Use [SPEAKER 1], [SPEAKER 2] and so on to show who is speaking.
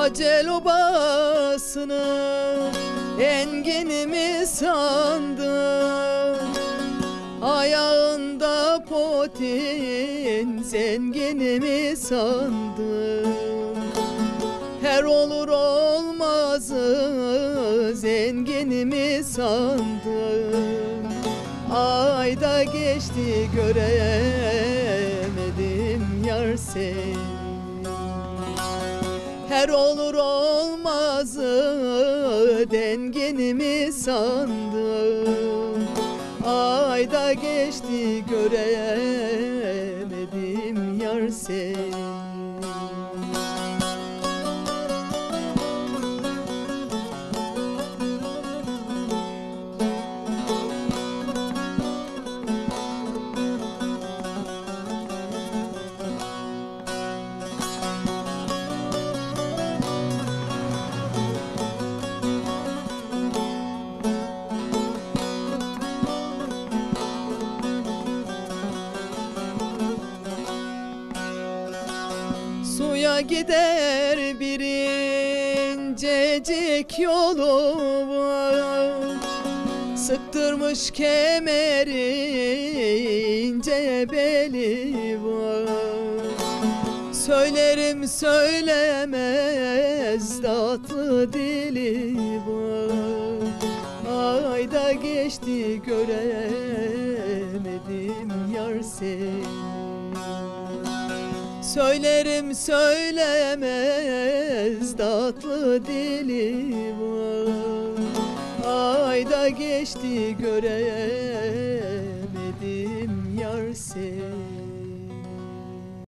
[SPEAKER 1] Acel obasını enginimi sandın, ayağında potin zenginimi sandın. Her olur olmazı zenginimi sandın. Ayda geçti göremedim yar seni. Her olur olmazı dengenimi sandım. Ayda geçti göremedim yar seni. Suya gider bir incecik yolu var, sıktırmış kemeri ince beli var. Söylerim söylemez tatlı dili var. Ayda geçti göremedim yar seni. Söylerim söylemez tatlı dili var. Ayda geçti göremedim yar seni.